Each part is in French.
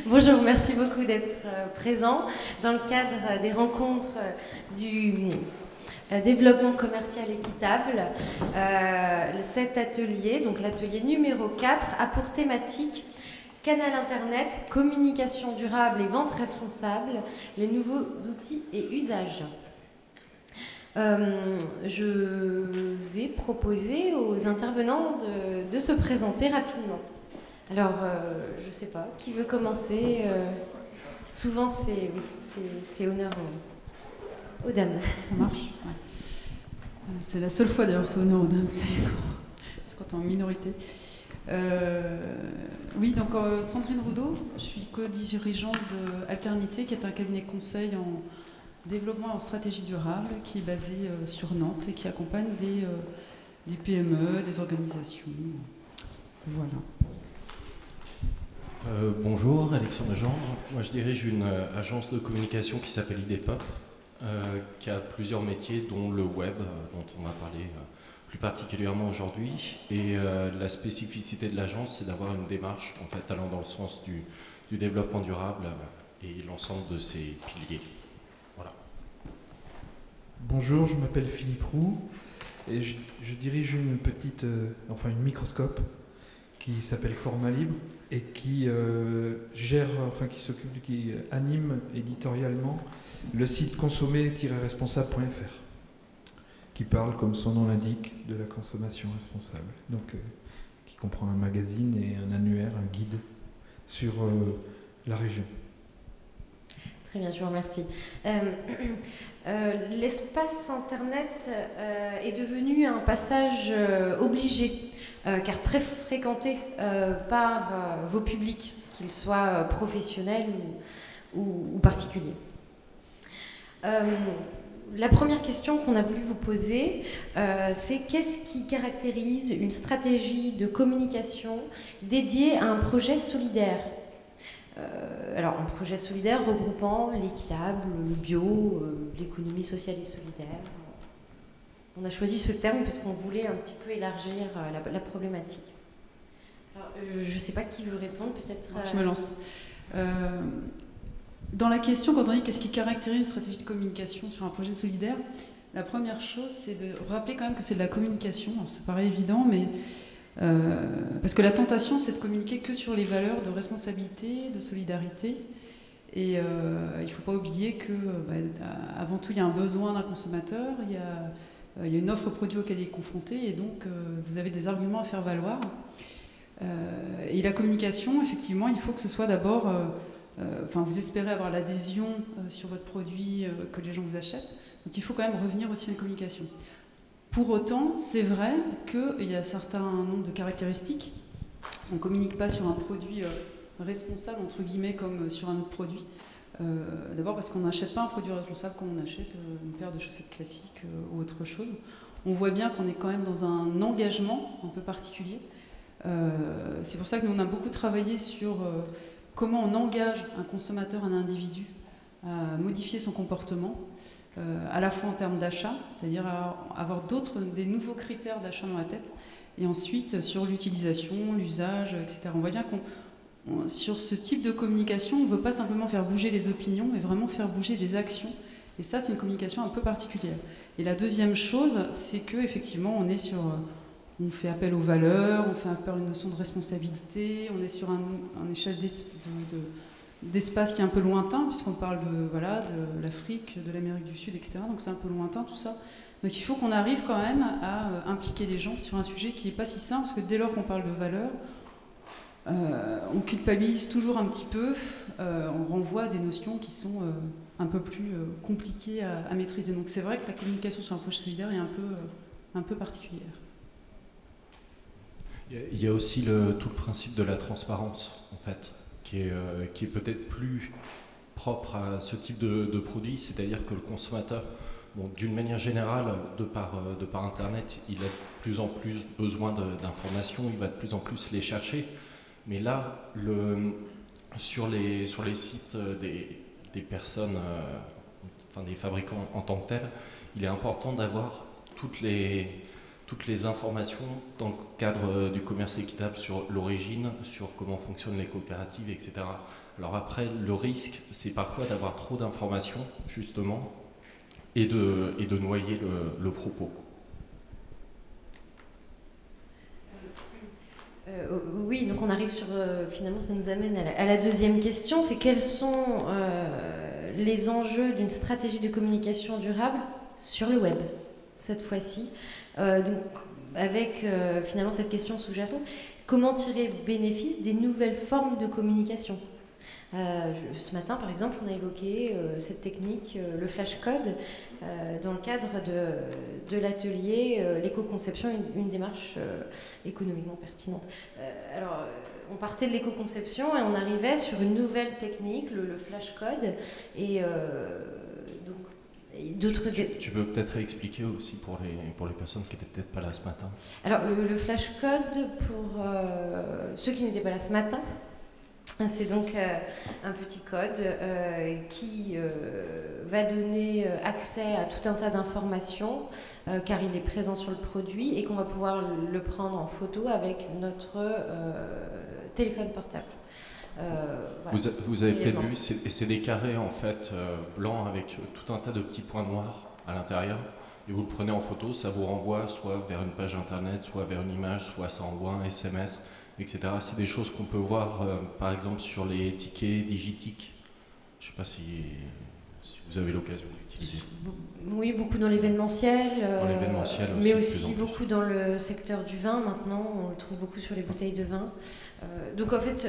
Bonjour, merci beaucoup d'être présent dans le cadre des rencontres du développement commercial équitable. Cet atelier, donc l'atelier numéro 4, a pour thématique canal internet, communication durable et vente responsable, les nouveaux outils et usages. Je vais proposer aux intervenants de se présenter rapidement. Alors, je ne sais pas, qui veut commencer souvent, c'est honneur aux dames. Ça marche, ouais. C'est la seule fois d'ailleurs, c'est honneur aux dames, c'est quand on est en minorité. Oui, donc Sandrine Roudot, je suis co-dirigeante de Alternité, qui est un cabinet conseil en développement et en stratégie durable, qui est basé sur Nantes et qui accompagne des PME, des organisations. Voilà. Bonjour, Alexandre Gendre. Moi, je dirige une agence de communication qui s'appelle IDEPOP, qui a plusieurs métiers, dont le web, dont on va parler plus particulièrement aujourd'hui. Et la spécificité de l'agence, c'est d'avoir une démarche en fait, allant dans le sens du développement durable et l'ensemble de ses piliers. Voilà. Bonjour, je m'appelle Philippe Roux et je dirige une petite, une microscope qui s'appelle Format Libre et qui qui anime éditorialement le site consommer-responsable.fr, qui parle, comme son nom l'indique, de la consommation responsable. Donc, qui comprend un magazine et un annuaire, un guide sur la région. Très bien, je vous remercie. L'espace Internet est devenu un passage obligé, car très fréquenté par vos publics, qu'ils soient professionnels ou particuliers. La première question qu'on a voulu vous poser, c'est qu'est-ce qui caractérise une stratégie de communication dédiée à un projet solidaire ? Alors, un projet solidaire regroupant l'équitable, le bio, l'économie sociale et solidaire. On a choisi ce terme parce qu'on voulait un petit peu élargir la problématique. Alors, je ne sais pas qui veut répondre, peut-être... Je me lance. Dans la question, quand on dit qu'est-ce qui caractérise une stratégie de communication sur un projet solidaire, la première chose, c'est de rappeler quand même que c'est de la communication. Alors, ça paraît évident, mais... parce que la tentation, c'est de communiquer que sur les valeurs de responsabilité, de solidarité. Et il ne faut pas oublier que, avant tout, il y a un besoin d'un consommateur, il y a une offre produit auquel il est confronté, et donc vous avez des arguments à faire valoir. Et la communication, effectivement, il faut que ce soit d'abord... vous espérez avoir l'adhésion sur votre produit, que les gens vous achètent. Donc il faut quand même revenir aussi à une communication. Pour autant, c'est vrai qu'il y a un certain nombre de caractéristiques. On ne communique pas sur un produit responsable, entre guillemets, comme sur un autre produit. D'abord parce qu'on n'achète pas un produit responsable comme on achète une paire de chaussettes classiques ou autre chose. On voit bien qu'on est quand même dans un engagement un peu particulier. C'est pour ça que nous, on a beaucoup travaillé sur comment on engage un consommateur, un individu, à modifier son comportement. À la fois en termes d'achat, c'est-à-dire avoir des nouveaux critères d'achat dans la tête, et ensuite sur l'utilisation, l'usage, etc. On voit bien sur ce type de communication, on ne veut pas simplement faire bouger les opinions, mais vraiment faire bouger des actions. Et ça, c'est une communication un peu particulière. Et la deuxième chose, c'est qu'effectivement, on fait appel aux valeurs, on fait appel à une notion de responsabilité, on est sur une échelle d'espace qui est un peu lointain, puisqu'on parle de l'Afrique, de l'Amérique du Sud, etc. Donc c'est un peu lointain tout ça. Donc il faut qu'on arrive quand même à impliquer les gens sur un sujet qui n'est pas si simple, parce que dès lors qu'on parle de valeurs, on culpabilise toujours un petit peu, on renvoie à des notions qui sont un peu plus compliquées à maîtriser. Donc c'est vrai que la communication sur un projet solidaire est un peu particulière. Il y a aussi tout le principe de la transparence, en fait, qui est peut-être plus propre à ce type de produit, c'est-à-dire que le consommateur, d'une manière générale, de par Internet, il a de plus en plus besoin d'informations, il va de plus en plus les chercher, mais là, sur les sites des personnes, des fabricants en tant que tels, il est important d'avoir toutes les toutes les informations dans le cadre du commerce équitable sur l'origine, sur comment fonctionnent les coopératives, etc. Alors après, le risque, c'est parfois d'avoir trop d'informations, justement, et de noyer le propos. Oui, donc on arrive sur, finalement ça nous amène à la deuxième question, c'est quels sont les enjeux d'une stratégie de communication durable sur le web, cette fois-ci. Donc avec finalement cette question sous-jacente, comment tirer bénéfice des nouvelles formes de communication ? Ce matin, par exemple, on a évoqué cette technique, le flashcode, dans le cadre de l'atelier l'éco-conception, une démarche économiquement pertinente. Alors, on partait de l'éco-conception et on arrivait sur une nouvelle technique, le flashcode, et d'autres... Tu peux peut-être expliquer aussi pour les personnes qui n'étaient peut-être pas là ce matin. Alors, le flashcode, pour ceux qui n'étaient pas là ce matin, c'est donc un petit code qui va donner accès à tout un tas d'informations car il est présent sur le produit et qu'on va pouvoir le prendre en photo avec notre téléphone portable. Voilà. Vous avez peut-être vu, c'est des carrés en fait blancs avec tout un tas de petits points noirs à l'intérieur. Et vous le prenez en photo, ça vous renvoie soit vers une page internet, soit vers une image, soit ça envoie un SMS. Etc. C'est des choses qu'on peut voir, par exemple, sur les tickets Digitic. Je ne sais pas si vous avez l'occasion d'utiliser. Oui, beaucoup dans l'événementiel. Dans l'événementiel aussi. Mais aussi beaucoup dans le secteur du vin, maintenant. On le trouve beaucoup sur les bouteilles de vin. Donc, en fait,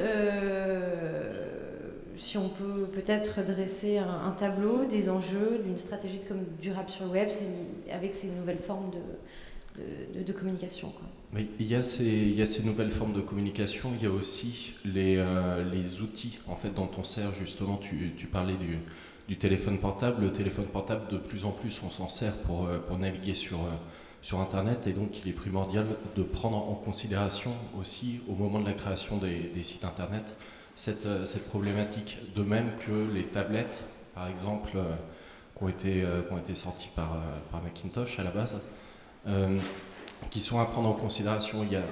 si on peut peut-être dresser un tableau des enjeux d'une stratégie durable sur le web, c'est avec ces nouvelles formes de communication, quoi. Mais il y a ces nouvelles formes de communication, il y a aussi les outils en fait, dont on sert justement, tu parlais du téléphone portable. Le téléphone portable, de plus en plus, on s'en sert pour naviguer sur Internet, et donc il est primordial de prendre en considération aussi, au moment de la création des sites Internet, cette problématique. De même que les tablettes, par exemple, qui ont été sorties par Macintosh à la base, qui sont à prendre en considération. Il y a,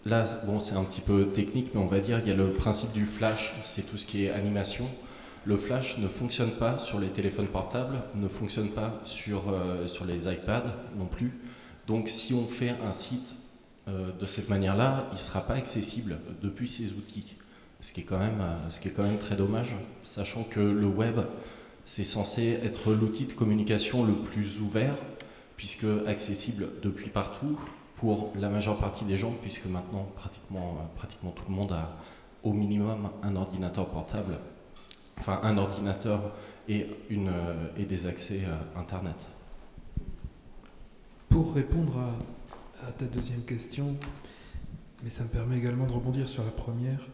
là, bon, c'est un petit peu technique, mais on va dire il y a le principe du flash, c'est tout ce qui est animation. Le flash ne fonctionne pas sur les téléphones portables, ne fonctionne pas sur les iPads non plus. Donc si on fait un site de cette manière-là, il ne sera pas accessible depuis ces outils. Ce qui est quand même très dommage, sachant que le web, c'est censé être l'outil de communication le plus ouvert, puisque accessible depuis partout pour la majeure partie des gens, puisque maintenant pratiquement tout le monde a au minimum un ordinateur portable, enfin un ordinateur et des accès Internet. Pour répondre à ta deuxième question, mais ça me permet également de rebondir sur la première,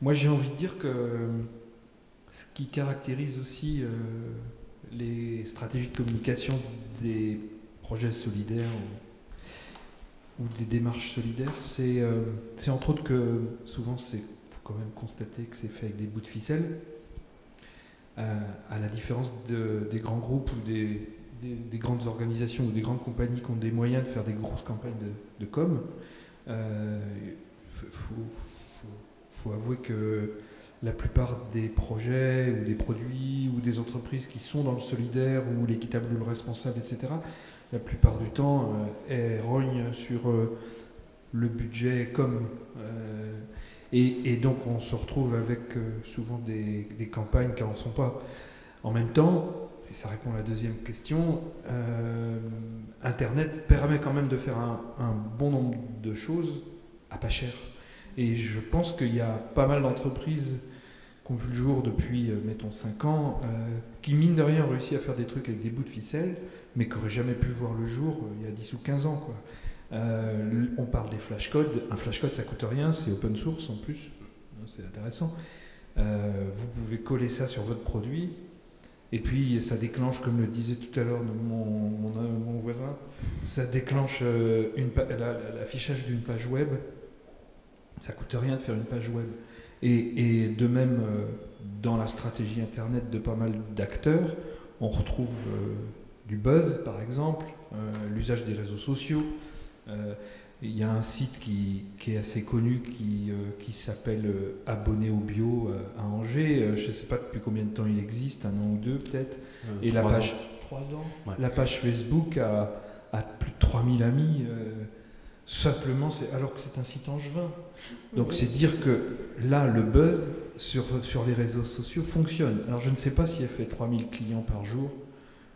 moi j'ai envie de dire que ce qui caractérise aussi les stratégies de communication des projets solidaires ou des démarches solidaires, c'est entre autres que souvent faut quand même constater que c'est fait avec des bouts de ficelle, à la différence des grands groupes ou des grandes organisations ou des grandes compagnies qui ont des moyens de faire des grosses campagnes de com. Faut avouer que la plupart des projets ou des produits ou des entreprises qui sont dans le solidaire ou l'équitable ou le responsable, etc., la plupart du temps, elles rognent sur le budget com. Et donc on se retrouve avec souvent des campagnes qui n'en sont pas. En même temps, et ça répond à la deuxième question, Internet permet quand même de faire un bon nombre de choses à pas cher. Et je pense qu'il y a pas mal d'entreprises qui ont vu le jour depuis, mettons, 5 ans, qui, mine de rien, ont réussi à faire des trucs avec des bouts de ficelle, mais qui n'auraient jamais pu voir le jour il y a 10 ou 15 ans, quoi. On parle des flashcodes. Un flashcode, ça coûte rien, c'est open source en plus, c'est intéressant. Vous pouvez coller ça sur votre produit, et puis ça déclenche, comme le disait tout à l'heure mon voisin, ça déclenche l'affichage d'une page web. Ça coûte rien de faire une page web. Et de même, dans la stratégie Internet de pas mal d'acteurs, on retrouve du buzz, par exemple, l'usage des réseaux sociaux. Il y a un site qui est assez connu qui s'appelle Abonné au bio à Angers. Je ne sais pas depuis combien de temps il existe, 1 an ou 2 peut-être. Et la page 3 ans. Ouais. La page Facebook a plus de 3000 amis. Simplement, alors que c'est un site angevin. Donc c'est dire que là, le buzz sur les réseaux sociaux fonctionne. Alors je ne sais pas si elle fait 3000 clients par jour,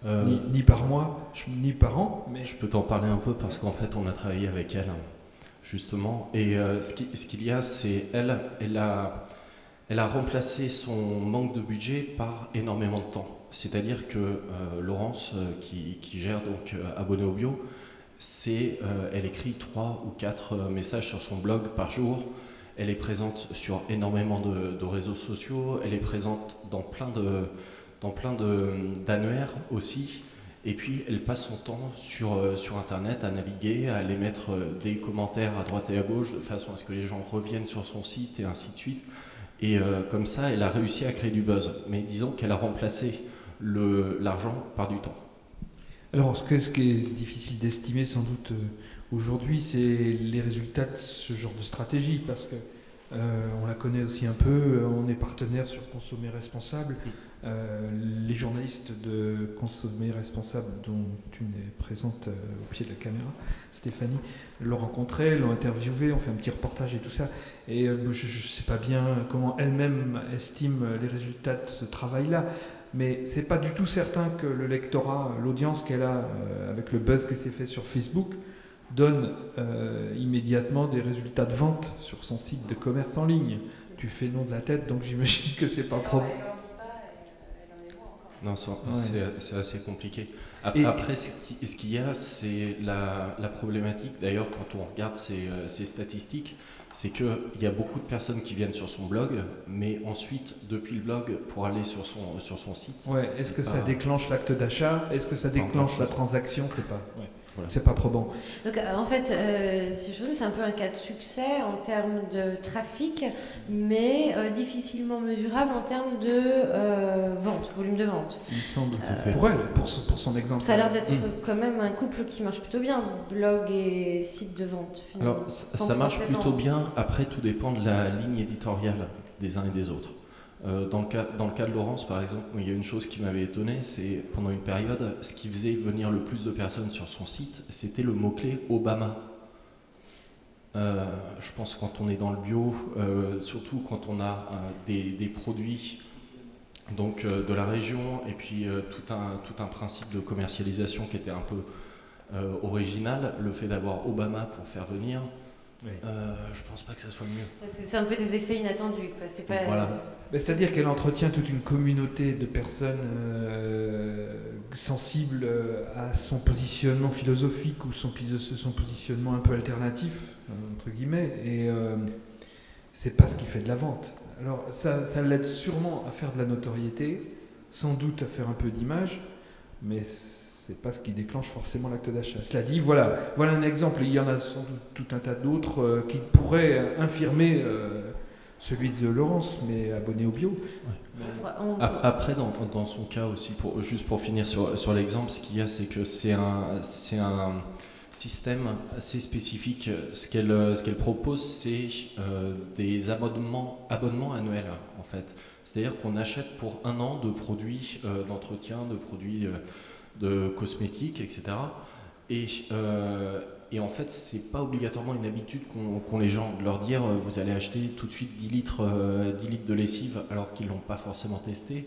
ni par mois, ni par an. Mais... Je peux t'en parler un peu parce qu'en fait, on a travaillé avec elle, justement. Et ce qu'il y a, c'est elle a remplacé son manque de budget par énormément de temps. C'est-à-dire que Laurence, qui gère donc Abonné au bio, elle écrit 3 ou 4 messages sur son blog par jour. Elle est présente sur énormément de réseaux sociaux. Elle est présente dans plein d'annuaires aussi. Et puis, elle passe son temps sur Internet à naviguer, à aller mettre des commentaires à droite et à gauche de façon à ce que les gens reviennent sur son site et ainsi de suite. Et comme ça, elle a réussi à créer du buzz. Mais disons qu'elle a remplacé l'argent par du temps. Alors, ce qui est difficile d'estimer sans doute aujourd'hui, c'est les résultats de ce genre de stratégie, parce que on la connaît aussi un peu, on est partenaire sur Consommer Responsable. Les journalistes de Consommer Responsable, dont une est présente au pied de la caméra, Stéphanie, l'ont rencontrée, l'ont interviewée, ont fait un petit reportage et tout ça. Et je ne sais pas bien comment elle-même estime les résultats de ce travail-là. Mais c'est pas du tout certain que le lectorat, l'audience qu'elle a avec le buzz qu'elle s'est fait sur Facebook, donne immédiatement des résultats de vente sur son site de commerce en ligne. Tu fais nom de la tête, donc j'imagine que c'est pas probable. Non, c'est assez compliqué. Après, ce qu'il y a, c'est la problématique. D'ailleurs, quand on regarde ces statistiques, c'est qu'il y a beaucoup de personnes qui viennent sur son blog, mais ensuite, depuis le blog, pour aller sur son site... Ouais, est-ce que ça déclenche l'acte d'achat? Est-ce que ça déclenche la transaction? C'est pas... Ouais. Voilà. C'est pas probant. Donc en fait, c'est un peu un cas de succès en termes de trafic, mais difficilement mesurable en termes de vente, volume de vente. Il semble pour elle, pour son exemple. Ça a l'air d'être quand même un couple qui marche plutôt bien, blog et site de vente. Finalement. Alors ça marche plutôt bien, après tout dépend de la ligne éditoriale des uns et des autres. Dans le cas de Laurence, par exemple, il y a une chose qui m'avait étonné, c'est pendant une période, ce qui faisait venir le plus de personnes sur son site, c'était le mot-clé Obama. Je pense que quand on est dans le bio, surtout quand on a des produits donc, de la région, et puis tout un principe de commercialisation qui était un peu original, le fait d'avoir Obama pour faire venir, oui. Je pense pas que ça soit le mieux. C'est un peu des effets inattendus, quoi. C'est pas. Voilà. C'est-à-dire qu'elle entretient toute une communauté de personnes sensibles à son positionnement philosophique ou son positionnement un peu alternatif, entre guillemets, et c'est pas ce qui fait de la vente. Alors ça l'aide sûrement à faire de la notoriété, sans doute à faire un peu d'image, mais c'est pas ce qui déclenche forcément l'acte d'achat. Cela dit, voilà un exemple, il y en a sans doute tout un tas d'autres qui pourraient infirmer celui de Laurence, mais abonné au bio. Ouais. Après, dans son cas aussi, juste pour finir sur l'exemple, ce qu'il y a, c'est que c'est un système assez spécifique. Ce qu'elle propose, c'est des abonnements annuels, en fait. C'est-à-dire qu'on achète pour 1 an de produits d'entretien, de produits de cosmétiques, etc. Et en fait, c'est pas obligatoirement une habitude qu'ont les gens de leur dire vous allez acheter tout de suite 10 litres de lessive alors qu'ils l'ont pas forcément testé.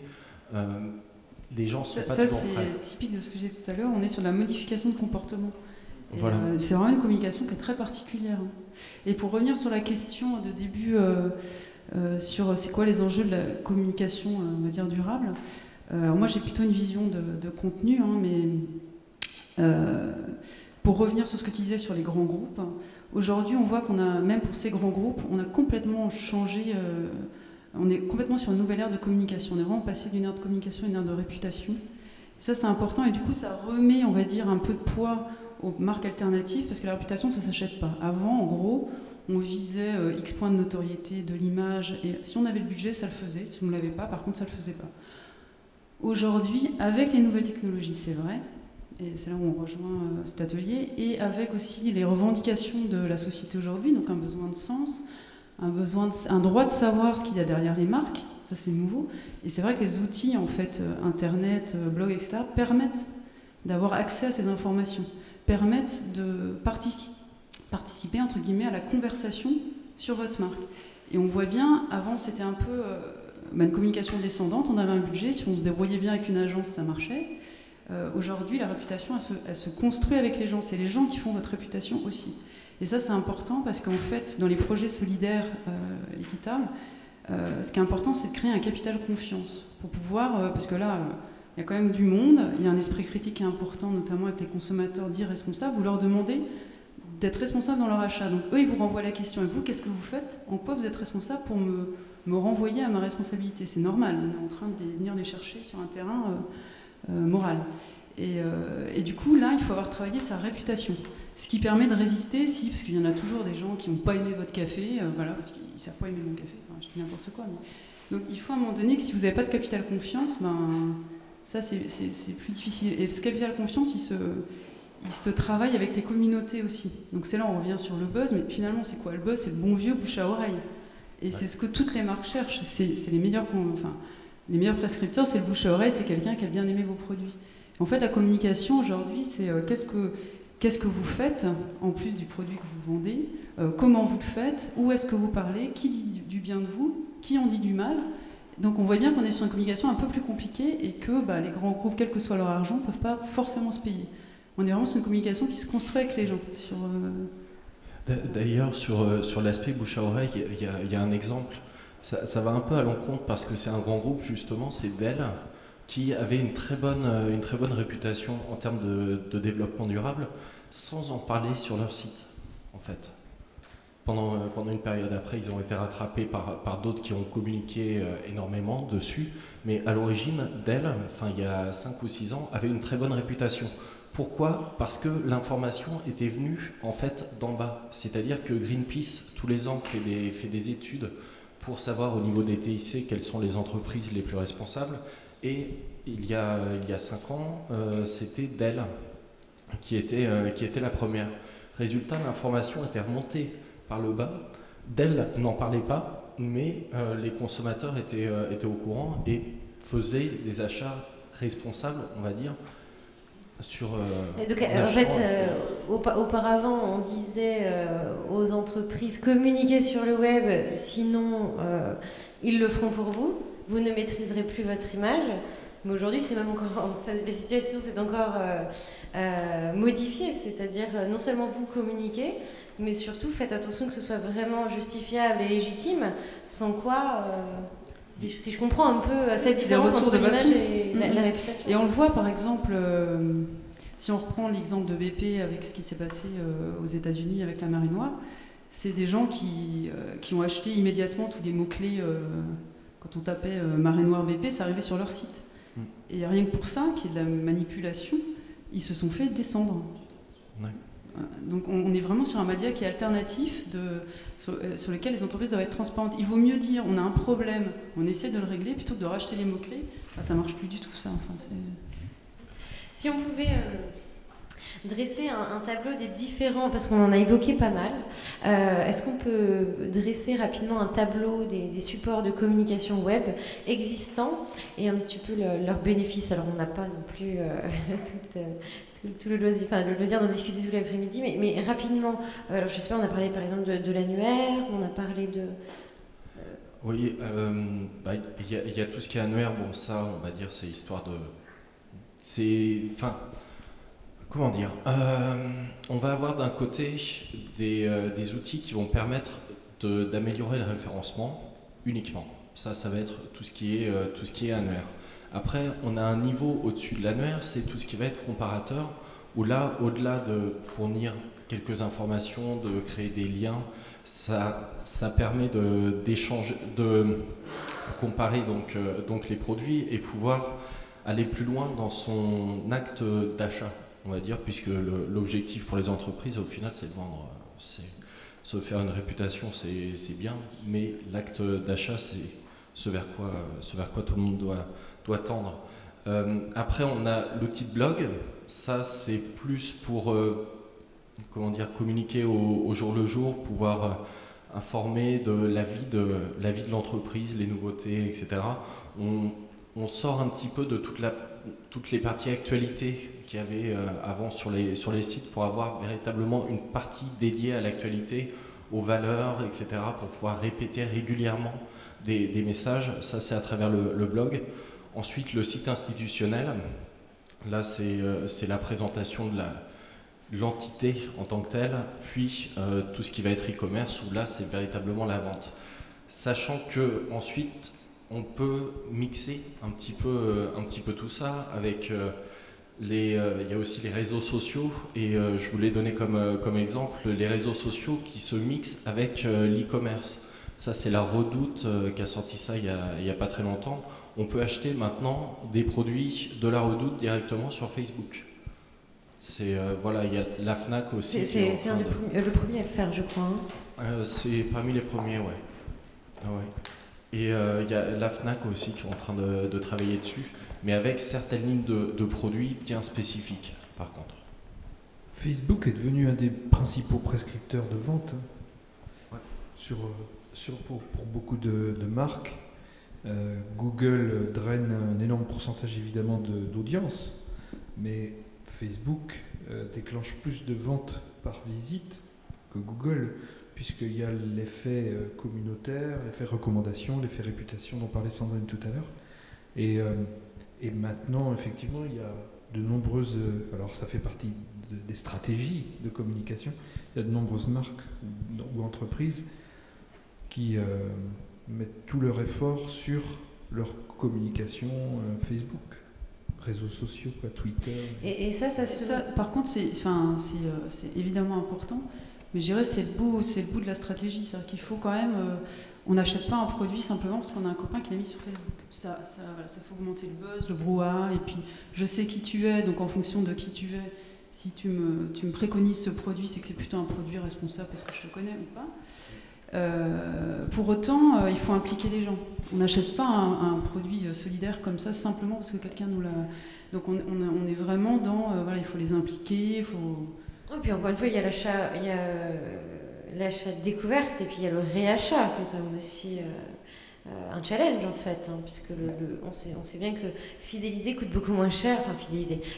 Les gens sont pas toujours prêts. Ça, c'est typique de ce que j'ai dit tout à l'heure. On est sur la modification de comportement. Voilà. C'est vraiment une communication qui est très particulière. Et pour revenir sur la question de début sur c'est quoi les enjeux de la communication, on va dire durable. Moi, j'ai plutôt une vision de contenu, mais pour revenir sur ce que tu disais sur les grands groupes, aujourd'hui, on voit qu'on a, même pour ces grands groupes, on a complètement changé, on est complètement sur une nouvelle ère de communication. On est vraiment passé d'une ère de communication à une ère de réputation. Et ça, c'est important, et du coup, ça remet, on va dire, un peu de poids aux marques alternatives, parce que la réputation, ça ne s'achète pas. Avant, en gros, on visait X points de notoriété, de l'image, et si on avait le budget, ça le faisait. Si on ne l'avait pas, par contre, ça ne le faisait pas. Aujourd'hui, avec les nouvelles technologies, c'est vrai, Et c'est là où on rejoint cet atelier, et avec aussi les revendications de la société aujourd'hui, donc un besoin de sens, un droit de savoir ce qu'il y a derrière les marques, ça c'est nouveau. Et c'est vrai que les outils, en fait, Internet, blog, etc., permettent d'avoir accès à ces informations, permettent de participer, entre guillemets, à la conversation sur votre marque. Et on voit bien, avant c'était un peu une communication descendante, on avait un budget, si on se débrouillait bien avec une agence, ça marchait. Aujourd'hui, la réputation, elle se construit avec les gens, c'est les gens qui font votre réputation aussi. Et ça, c'est important parce qu'en fait, dans les projets solidaires équitables, ce qui est important, c'est de créer un capital confiance pour pouvoir, parce que là, il y a quand même du monde, il y a un esprit critique qui est important, notamment avec les consommateurs dits responsables. Vous leur demandez d'être responsables dans leur achat. Donc eux, ils vous renvoient la question. Et vous, qu'est-ce que vous faites? En quoi vous êtes responsable pour me renvoyer à ma responsabilité? C'est normal, on est en train de venir les chercher sur un terrain moral. Et du coup, là, il faut avoir travaillé sa réputation. Ce qui permet de résister, parce qu'il y en a toujours des gens qui n'ont pas aimé votre café, voilà, parce qu'ils ne savent pas aimer mon café, enfin, je dis n'importe quoi. Mais... Donc il faut à un moment donné que si vous n'avez pas de capital confiance, ça c'est plus difficile. Et ce capital confiance, il se travaille avec les communautés aussi. Donc c'est là on revient sur le buzz, mais finalement c'est quoi le buzz? C'est le bon vieux bouche à oreille. Et c'est ce que toutes les marques cherchent. C'est les meilleurs prescripteurs, c'est le bouche à oreille, c'est quelqu'un qui a bien aimé vos produits. En fait, la communication aujourd'hui, c'est qu'est-ce que vous faites en plus du produit que vous vendez, comment vous le faites, où est-ce que vous parlez, qui dit du bien de vous, qui en dit du mal. Donc on voit bien qu'on est sur une communication un peu plus compliquée et que les grands groupes, quel que soit leur argent, ne peuvent pas forcément se payer. On est vraiment sur une communication qui se construit avec les gens. D'ailleurs, sur l'aspect bouche à oreille, il y a un exemple. Ça va un peu à l'encontre parce que c'est un grand groupe, justement, c'est Dell, qui avait une très bonne réputation en termes de développement durable, sans en parler sur leur site, en fait. Pendant une période après, ils ont été rattrapés par d'autres qui ont communiqué énormément dessus, mais à l'origine, Dell, il y a 5 ou 6 ans, avait une très bonne réputation. Pourquoi? Parce que l'information était venue en fait d'en bas. C'est-à-dire que Greenpeace, tous les ans, fait des études pour savoir au niveau des TIC quelles sont les entreprises les plus responsables. Et il y a 5 ans, c'était Dell qui était la première. Résultat, l'information était remontée par le bas. Dell n'en parlait pas, mais les consommateurs étaient au courant et faisaient des achats responsables, on va dire. Donc, en fait, auparavant, on disait aux entreprises communiquez sur le web, sinon ils le feront pour vous. Vous ne maîtriserez plus votre image. Mais aujourd'hui, c'est même encore, la situation s'est encore modifiée. C'est-à-dire, non seulement vous communiquez, mais surtout faites attention que ce soit vraiment justifiable et légitime, sans quoi. Si je comprends un peu cette différence entre l'image et la réputation. Et on le voit par exemple, si on reprend l'exemple de BP avec ce qui s'est passé aux États-Unis avec la marée noire, c'est des gens qui ont acheté immédiatement tous les mots-clés. Quand on tapait marée noire BP, ça arrivait sur leur site. Et rien que pour ça, qui est de la manipulation, ils se sont fait descendre. Ouais. Donc on est vraiment sur un média qui est alternatif, sur lequel les entreprises doivent être transparentes. Il vaut mieux dire on a un problème, on essaie de le régler, plutôt que de racheter les mots-clés. Ça ne marche plus du tout, ça. Si on pouvait dresser un tableau des différents, parce qu'on en a évoqué pas mal, est-ce qu'on peut dresser rapidement un tableau des supports de communication web existants et un petit peu leurs bénéfices? Alors on n'a pas non plus tout le loisir d'en discuter tout l'après-midi, mais rapidement, alors, je sais pas, on a parlé par exemple de l'annuaire, on a parlé de... Oui, il y a tout ce qui est annuaire, bon ça on va dire c'est histoire de... Comment dire, on va avoir d'un côté des outils qui vont permettre d'améliorer le référencement uniquement. Ça va être tout ce qui est annuaire. Après, on a un niveau au-dessus de l'annuaire, c'est tout ce qui va être comparateur, où là, au-delà de fournir quelques informations, de créer des liens, ça permet d'échanger, de comparer donc les produits et pouvoir aller plus loin dans son acte d'achat, on va dire, puisque l'objectif pour les entreprises, au final, c'est de vendre, se faire une réputation, c'est bien, mais l'acte d'achat, c'est ce vers quoi tout le monde doit tendre. Après, on a l'outil de blog. Ça, c'est plus pour communiquer au jour le jour, pouvoir informer de la vie de l'entreprise, les nouveautés, etc. On sort un petit peu de toutes les parties actualité qu'il y avait avant sur les sites pour avoir véritablement une partie dédiée à l'actualité, aux valeurs, etc. pour pouvoir répéter régulièrement des messages. Ça, c'est à travers le blog. Ensuite, le site institutionnel. Là, c'est la présentation de l'entité en tant que telle, puis tout ce qui va être e-commerce, où là, c'est véritablement la vente. Sachant que ensuite, on peut mixer un petit peu tout ça avec il y a aussi les réseaux sociaux, et je voulais donner comme exemple les réseaux sociaux qui se mixent avec l'e-commerce. Ça, c'est la Redoute qui a sorti ça il y a pas très longtemps. On peut acheter maintenant des produits de la Redoute directement sur Facebook. Voilà, il y a la Fnac aussi. C'est le premier à le faire, je crois. C'est parmi les premiers, ouais. Ah ouais. Et il y a la Fnac aussi qui est en train de travailler dessus, mais avec certaines lignes de produits bien spécifiques, par contre. Facebook est devenu un des principaux prescripteurs de vente pour beaucoup de marques. Google draine un énorme pourcentage évidemment d'audience, mais Facebook déclenche plus de ventes par visite que Google, puisqu'il y a l'effet communautaire, l'effet recommandation, l'effet réputation dont parlait Sandrine tout à l'heure. Et maintenant, effectivement, il y a de nombreuses... alors ça fait partie des stratégies de communication. Il y a de nombreuses marques ou entreprises qui mettent tout leur effort sur leur communication Facebook, réseaux sociaux, Twitter. Et ça, par contre, c'est évidemment important. Mais je dirais c'est le bout de la stratégie. C'est-à-dire qu'il faut quand même... on n'achète pas un produit simplement parce qu'on a un copain qui l'a mis sur Facebook. Ça fait augmenter le buzz, le brouhaha. Et puis, je sais qui tu es, donc en fonction de qui tu es, si tu me préconises ce produit, c'est que c'est plutôt un produit responsable parce que je te connais ou pas. Pour autant, il faut impliquer les gens. On n'achète pas un produit solidaire comme ça simplement parce que quelqu'un nous l'a... Donc on est vraiment dans... il faut les impliquer, il faut... Et puis encore une fois, il y a l'achat de découverte et puis il y a le réachat, qui est quand même aussi un challenge en fait, puisque on sait bien que fidéliser coûte beaucoup moins cher,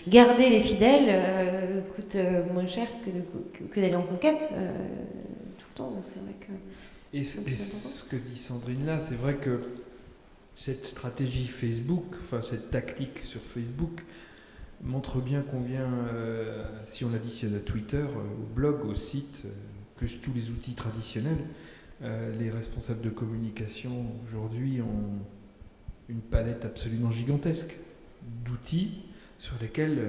garder les fidèles coûte moins cher que d'aller en conquête tout le temps, donc c'est vrai que... Et ce que dit Sandrine là, c'est vrai que cette stratégie Facebook, cette tactique sur Facebook, montre bien combien, si on additionne à Twitter, au blog, au site, plus tous les outils traditionnels, les responsables de communication aujourd'hui ont une palette absolument gigantesque d'outils sur lesquels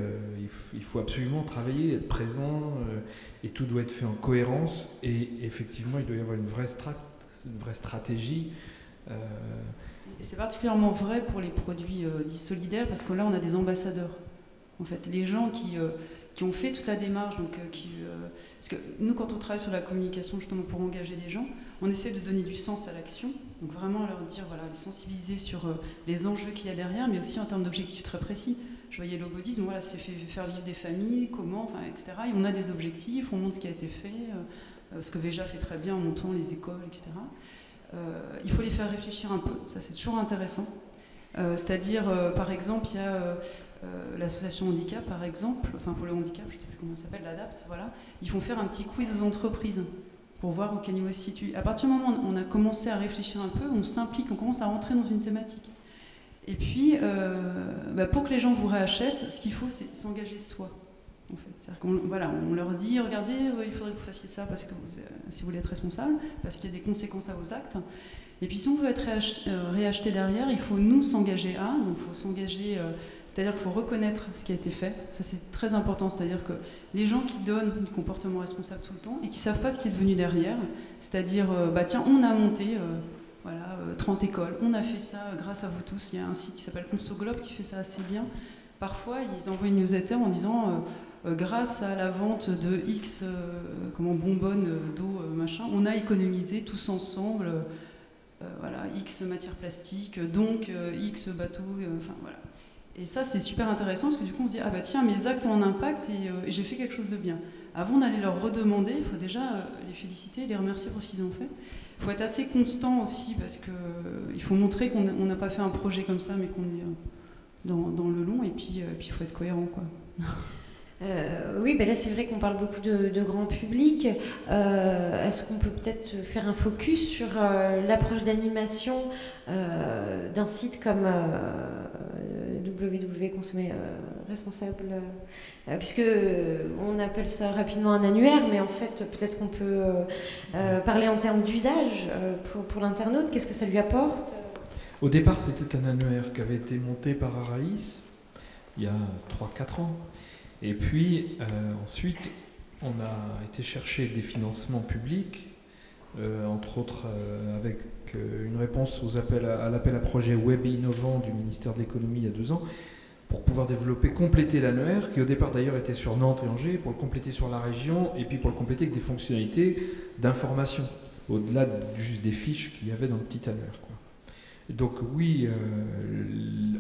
il faut absolument travailler, être présent, et tout doit être fait en cohérence, et effectivement il doit y avoir une vraie stratégie. C'est particulièrement vrai pour les produits dits solidaires, parce que là on a des ambassadeurs. En fait, les gens qui ont fait toute la démarche, parce que nous, quand on travaille sur la communication, justement pour engager des gens, on essaie de donner du sens à l'action, donc vraiment leur dire, les sensibiliser sur les enjeux qu'il y a derrière, mais aussi en termes d'objectifs très précis. Je voyais Lobodisme, c'est faire vivre des familles, comment, etc. Et on a des objectifs, on montre ce qui a été fait, ce que Veja fait très bien en montant les écoles, etc. Il faut les faire réfléchir un peu, ça c'est toujours intéressant. C'est-à-dire, par exemple, il y a l'association handicap, par exemple, pour le handicap, je ne sais plus comment ça s'appelle, l'ADAPT, voilà, ils font faire un petit quiz aux entreprises pour voir au quel niveau ils se situent. À partir du moment où on a commencé à réfléchir un peu, on s'implique, on commence à rentrer dans une thématique. Et puis, pour que les gens vous réachètent, ce qu'il faut, c'est s'engager soi. En fait. C'est-à-dire qu'on leur dit, regardez, il faudrait que vous fassiez ça parce que si vous voulez être responsable, parce qu'il y a des conséquences à vos actes. Et puis si on veut être réacheté derrière, il faut nous s'engager donc il faut s'engager, c'est-à-dire qu'il faut reconnaître ce qui a été fait, ça c'est très important, c'est-à-dire que les gens qui donnent du comportement responsable tout le temps et qui ne savent pas ce qui est devenu derrière, c'est-à-dire, tiens, on a monté 30 écoles, on a fait ça grâce à vous tous, il y a un site qui s'appelle ConsoGlobe qui fait ça assez bien, parfois ils envoient une newsletter en disant... grâce à la vente de X bonbonnes d'eau, on a économisé tous ensemble X matières plastiques, donc X bateaux, voilà. Et ça, c'est super intéressant parce que du coup, on se dit, ah bah tiens, mes actes ont un impact et j'ai fait quelque chose de bien. Avant d'aller leur redemander, il faut déjà les féliciter, les remercier pour ce qu'ils ont fait. Il faut être assez constant aussi parce qu'il faut montrer qu'on n'a pas fait un projet comme ça, mais qu'on est dans le long, et puis il faut être cohérent, quoi. Oui, ben là c'est vrai qu'on parle beaucoup de grand public. Est-ce qu'on peut peut-être faire un focus sur l'approche d'animation d'un site comme www Consommer Responsable, puisque on appelle ça rapidement un annuaire, mais en fait peut-être qu'on peut parler en termes d'usage pour l'internaute. Qu'est-ce que ça lui apporte? Au départ, c'était un annuaire qui avait été monté par Araïs il y a 3-4 ans. Et puis ensuite, on a été chercher des financements publics, entre autres avec une réponse à l'appel à projet Web innovant du ministère de l'économie il y a 2 ans, pour pouvoir compléter l'annuaire, qui au départ d'ailleurs était sur Nantes et Angers, pour le compléter sur la région, et puis pour le compléter avec des fonctionnalités d'information, au-delà juste des fiches qu'il y avait dans le petit annuaire, quoi. Et donc oui,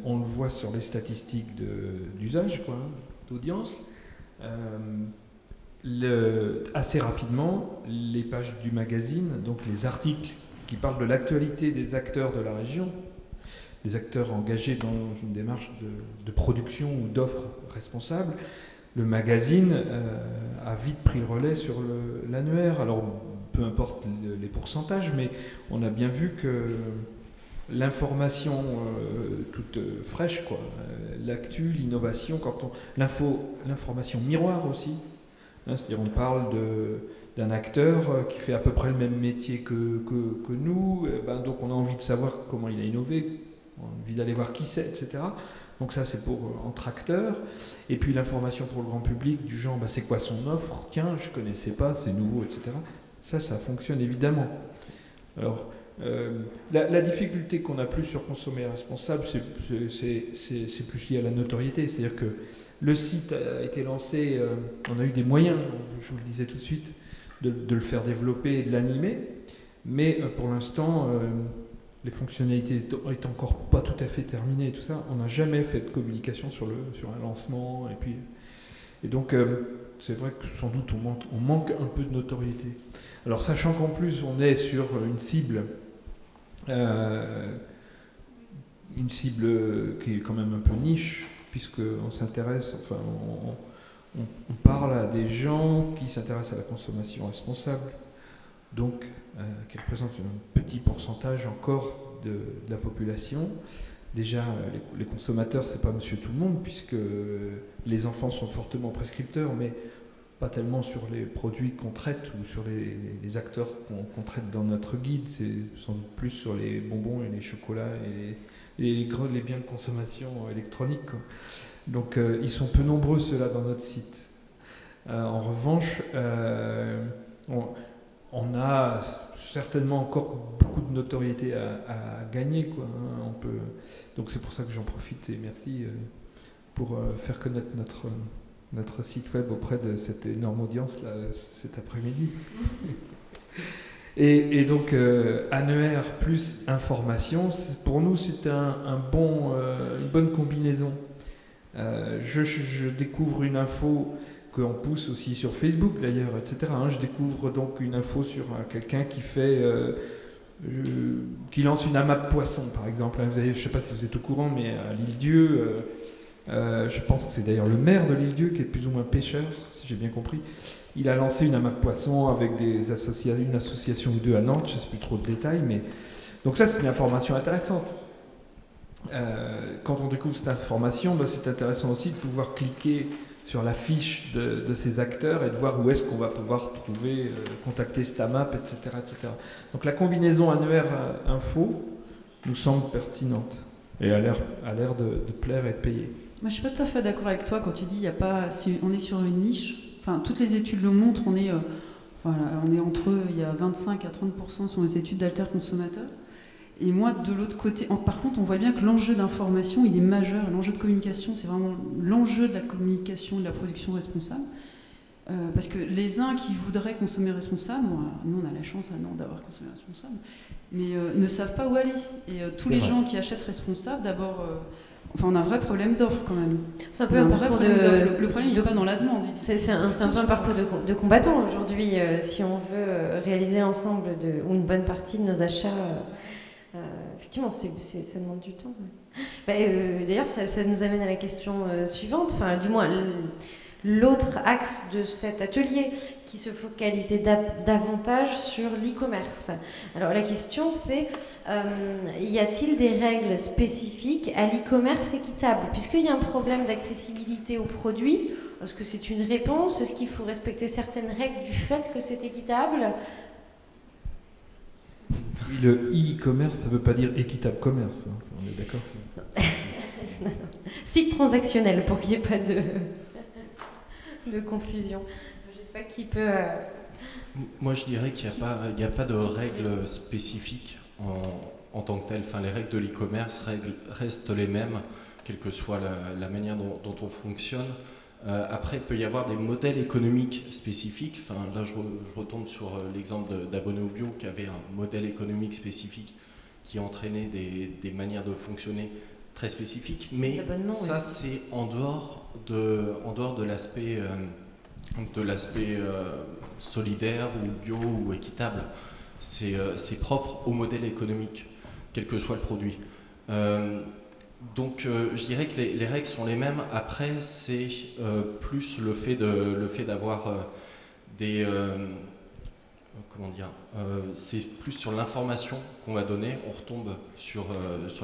on le voit sur les statistiques d'usage, quoi, d'audience. Assez rapidement, les pages du magazine, donc les articles qui parlent de l'actualité des acteurs de la région, des acteurs engagés dans une démarche de production ou d'offres responsables, le magazine a vite pris le relais sur l'annuaire. Alors, peu importe les pourcentages, mais on a bien vu que l'information toute fraîche, quoi, l'actu, l'innovation, l'information miroir aussi, hein, c'est-à-dire on parle d'un acteur qui fait à peu près le même métier que nous, donc on a envie de savoir comment il a innové, on a envie d'aller voir qui c'est, etc. Donc ça c'est entre acteurs. Et puis l'information pour le grand public du genre c'est quoi son offre, tiens je connaissais pas, c'est nouveau, etc. Ça fonctionne évidemment. Alors la difficulté qu'on a plus sur Consommer Responsable, c'est plus lié à la notoriété. C'est-à-dire que le site a été lancé, on a eu des moyens, je vous le disais tout de suite, de le faire développer et de l'animer, mais pour l'instant, les fonctionnalités étant encore pas tout à fait terminées et tout ça, on n'a jamais fait de communication sur un lancement. Et donc, c'est vrai que sans doute on manque un peu de notoriété. Alors, sachant qu'en plus, on est sur une cible qui est quand même un peu niche, puisqu'on s'intéresse, enfin, on parle à des gens qui s'intéressent à la consommation responsable, donc qui représente un petit pourcentage encore de la population. Déjà, les consommateurs, c'est pas monsieur tout le monde, puisque les enfants sont fortement prescripteurs, mais pas tellement sur les produits qu'on traite ou sur les acteurs qu'on traite dans notre guide, c'est sans doute plus sur les bonbons et les chocolats et les biens de consommation électronique, quoi. Donc ils sont peu nombreux ceux-là dans notre site. En revanche, on a certainement encore beaucoup de notoriété à gagner, quoi, hein. Donc c'est pour ça que j'en profite et merci pour faire connaître notre site web auprès de cette énorme audience là, cet après-midi. Et donc annuaire plus information, pour nous c'est une bonne combinaison. Je découvre une info qu'on pousse aussi sur Facebook d'ailleurs, etc. Je découvre donc une info sur quelqu'un qui lance une AMAP poisson par exemple. Je ne sais pas si vous êtes au courant, mais à l'Île-Dieu, je pense que c'est d'ailleurs le maire de l'Île-Dieu qui est plus ou moins pêcheur, si j'ai bien compris. Il a lancé une AMAP poisson avec une association ou deux à Nantes, je ne sais plus trop de détails, mais donc ça c'est une information intéressante. Quand on découvre cette information, c'est intéressant aussi de pouvoir cliquer sur la fiche de ces acteurs et de voir où est-ce qu'on va pouvoir trouver, contacter cette AMAP, etc., etc. Donc la combinaison annuaire info nous semble pertinente et a l'air de plaire et de payer. Moi, je suis pas tout à fait d'accord avec toi quand tu dis on est sur une niche. Enfin, toutes les études le montrent. On est il y a 25 à 30% sont les études d'alter consommateurs. Et moi, de l'autre côté, par contre, on voit bien que l'enjeu d'information, il est majeur. L'enjeu de communication, c'est vraiment l'enjeu de la communication, de la production responsable. Parce que les uns qui voudraient consommer responsable, nous on a la chance à Nantes d'avoir consommé responsable, mais ne savent pas où aller. Et tous les gens qui achètent responsable, d'abord, Enfin, on a un vrai problème d'offre quand même. C'est un peu un parcours de... Le problème, il n'est pas dans la demande. C'est un peu un parcours de combattant aujourd'hui. Si on veut réaliser l'ensemble ou une bonne partie de nos achats, effectivement, ça demande du temps. D'ailleurs, ça nous amène à la question suivante. Enfin, du moins, l'autre axe de cet atelier qui se focalisait davantage sur l'e-commerce. Alors la question c'est, y a-t-il des règles spécifiques à l'e-commerce équitable? Puisqu'il y a un problème d'accessibilité aux produits, est-ce que c'est une réponse? Est-ce qu'il faut respecter certaines règles du fait que c'est équitable? Oui, le e-commerce, ça ne veut pas dire équitable commerce, hein, on est d'accord? Site transactionnel, pour qu'il n'y ait pas de confusion. Je ne sais pas qui peut... Moi, je dirais qu'il n'y a pas de règles spécifiques en tant que telles. Enfin, les règles de l'e-commerce restent les mêmes, quelle que soit la manière dont on fonctionne. Après, il peut y avoir des modèles économiques spécifiques. Enfin, là, je retombe sur l'exemple d'Abonné au Bio, qui avait un modèle économique spécifique qui entraînait des manières de fonctionner très spécifiques. Mais ça, c'est en dehors de l'aspect solidaire ou bio ou équitable. C'est propre au modèle économique, quel que soit le produit. Donc je dirais que les règles sont les mêmes. Après, c'est plus le fait d'avoir des... comment dire, c'est plus sur l'information qu'on va donner. On retombe sur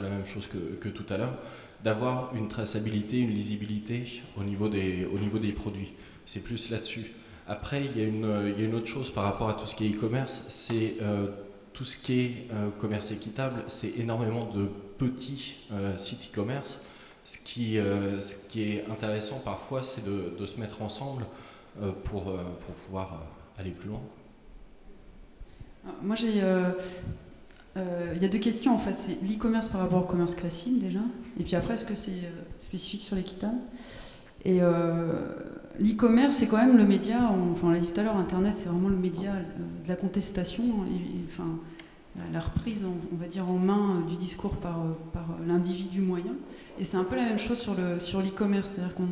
la même chose que tout à l'heure, d'avoir une traçabilité, une lisibilité au niveau des produits. C'est plus là-dessus. Après, il y a une autre chose par rapport à tout ce qui est e-commerce, c'est tout ce qui est commerce équitable, c'est énormément de petits sites e-commerce. Ce qui est intéressant parfois, c'est de se mettre ensemble pour pouvoir aller plus loin. Moi, il y a deux questions en fait. C'est l'e-commerce par rapport au commerce classique déjà, et puis après, est-ce que c'est spécifique sur l'équitable? Et l'e-commerce, c'est quand même le média, on l'a dit tout à l'heure, Internet, c'est vraiment le média de la contestation, enfin, la reprise, on va dire, en main du discours par l'individu moyen. Et c'est un peu la même chose sur l'e-commerce, c'est-à-dire que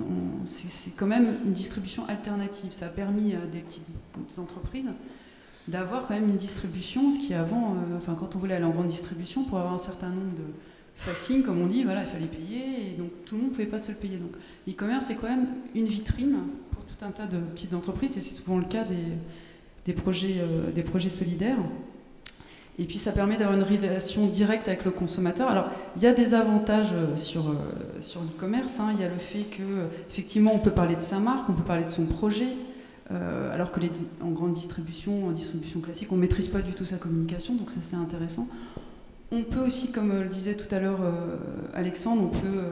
c'est quand même une distribution alternative. Ça a permis à des petites entreprises d'avoir quand même une distribution, ce qui avant, quand on voulait aller en grande distribution, pour avoir un certain nombre de facing, comme on dit, voilà, il fallait payer, et donc tout le monde ne pouvait pas se le payer. Donc l'e-commerce, c'est quand même une vitrine pour tout un tas de petites entreprises, et c'est souvent le cas des projets solidaires. Et puis ça permet d'avoir une relation directe avec le consommateur. Alors il y a des avantages sur l'e-commerce, hein. Il y a le fait qu'effectivement on peut parler de sa marque, on peut parler de son projet, alors que en grande distribution, en distribution classique, on ne maîtrise pas du tout sa communication, donc ça c'est intéressant. On peut aussi, comme le disait tout à l'heure Alexandre, on peut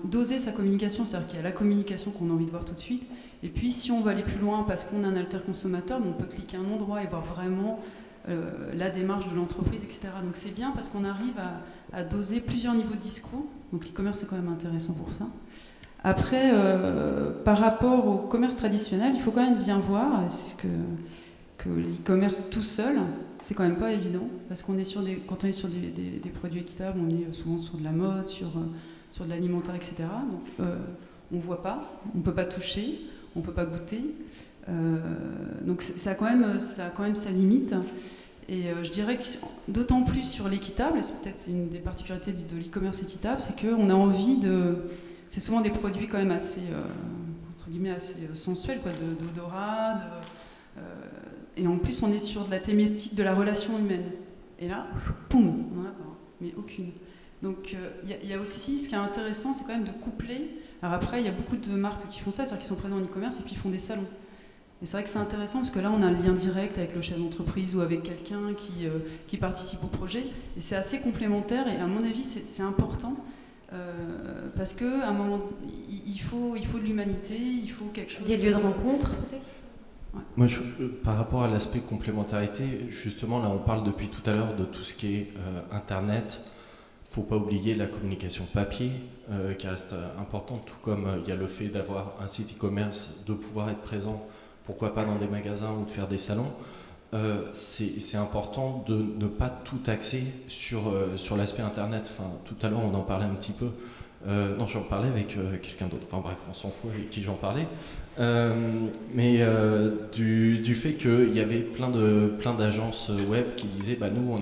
doser sa communication, c'est-à-dire qu'il y a la communication qu'on a envie de voir tout de suite, et puis si on veut aller plus loin parce qu'on a un alter consommateur, on peut cliquer à un endroit et voir vraiment la démarche de l'entreprise, etc. Donc c'est bien parce qu'on arrive à doser plusieurs niveaux de discours, donc l'e-commerce est quand même intéressant pour ça. Après, par rapport au commerce traditionnel, il faut quand même bien voir, c'est que l'e-commerce tout seul, c'est quand même pas évident, parce qu'on est quand on est sur des produits équitables, on est souvent sur de la mode, sur de l'alimentaire, etc. Donc on voit pas, on peut pas toucher, on peut pas goûter. Donc ça a quand même sa limite. Et je dirais que d'autant plus sur l'équitable, c'est une des particularités de l'e-commerce équitable, c'est qu'on a envie c'est souvent des produits quand même assez, entre guillemets, assez sensuels, quoi, d'odorat, et en plus on est sur de la thématique de la relation humaine. Et là, poum, on n'en a pas, mais aucune. Donc il y a aussi, ce qui est intéressant, c'est quand même de coupler. Alors après, il y a beaucoup de marques qui font ça, c'est-à-dire qui sont présents en e-commerce et puis ils font des salons. Et c'est vrai que c'est intéressant parce que là, on a un lien direct avec le chef d'entreprise ou avec quelqu'un qui participe au projet. Et c'est assez complémentaire et à mon avis, c'est important parce qu'à un moment, il faut de l'humanité, il faut quelque chose... Des lieux de rencontre, peut-être ? Ouais. Moi, par rapport à l'aspect complémentarité, justement, là, on parle depuis tout à l'heure de tout ce qui est Internet. Il ne faut pas oublier la communication papier qui reste importante, tout comme il y a le fait d'avoir un site e-commerce, de pouvoir être présent, pourquoi pas dans des magasins ou de faire des salons. c'est important de ne pas tout axer sur l'aspect Internet. Enfin, tout à l'heure, on en parlait un petit peu. Non, j'en parlais avec quelqu'un d'autre. Enfin bref, on s'en fout avec qui j'en parlais. Du fait qu'il y avait plein d'agences web qui disaient bah, nous,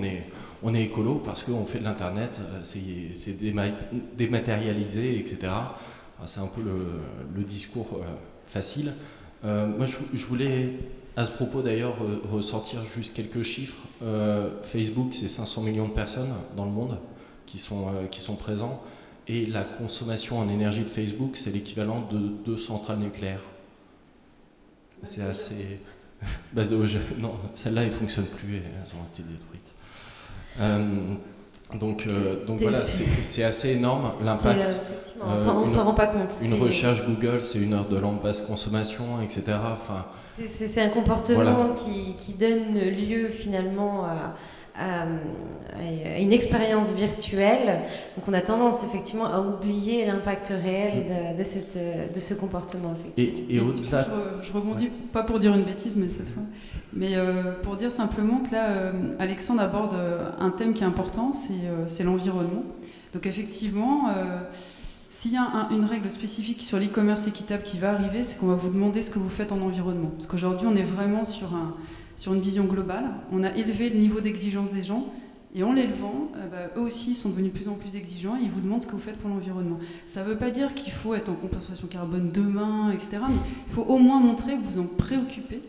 on est écolo parce qu'on fait de l'Internet, c'est dématérialisé, etc. Enfin, c'est un peu le discours facile. Moi, je voulais, à ce propos d'ailleurs, ressortir juste quelques chiffres. Facebook, c'est 500 millions de personnes dans le monde qui sont présents. Et la consommation en énergie de Facebook, c'est l'équivalent de 2 centrales nucléaires. C'est assez basé au jeu. Non, celles-là, elles ne fonctionnent plus et elles ont été détruites. Donc voilà, c'est assez énorme l'impact. On ne s'en rend pas compte. Une recherche Google, c'est 1 heure de lampe basse consommation, etc. Enfin, c'est un comportement qui donne lieu finalement à une expérience virtuelle. Donc on a tendance effectivement à oublier l'impact réel de ce comportement. Effectivement. Et au-delà, je rebondis, pas pour dire une bêtise, mais cette fois, mais pour dire simplement que là, Alexandre aborde un thème qui est important, c'est l'environnement. Donc effectivement, s'il y a une règle spécifique sur l'e-commerce équitable qui va arriver, c'est qu'on va vous demander ce que vous faites en environnement. Parce qu'aujourd'hui, on est vraiment sur une vision globale. On a élevé le niveau d'exigence des gens, et en l'élevant, eux aussi sont devenus de plus en plus exigeants, et ils vous demandent ce que vous faites pour l'environnement. Ça ne veut pas dire qu'il faut être en compensation carbone demain, etc. Mais il faut au moins montrer que vous en préoccupez,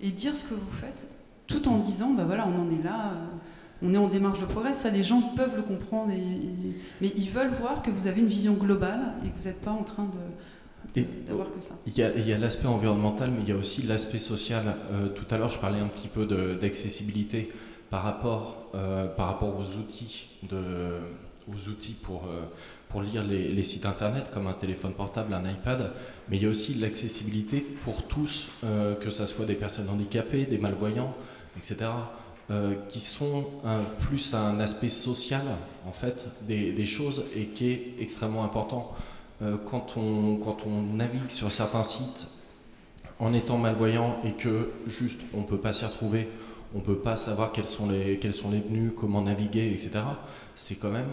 et dire ce que vous faites, tout en disant, voilà, on en est là, on est en démarche de progrès. Ça, les gens peuvent le comprendre, mais ils veulent voir que vous avez une vision globale, et que vous n'êtes pas en train d'avoir que ça. Il y a l'aspect environnemental, mais il y a aussi l'aspect social. Tout à l'heure, je parlais un petit peu d'accessibilité par rapport aux outils pour lire les sites internet, comme un téléphone portable, un iPad. Mais il y a aussi l'accessibilité pour tous, que ce soit des personnes handicapées, des malvoyants, etc., qui sont plus un aspect social, en fait, des choses, et qui est extrêmement important. Quand on navigue sur certains sites en étant malvoyant et que juste on ne peut pas s'y retrouver, on ne peut pas savoir quels sont les menus, comment naviguer, etc., c'est quand même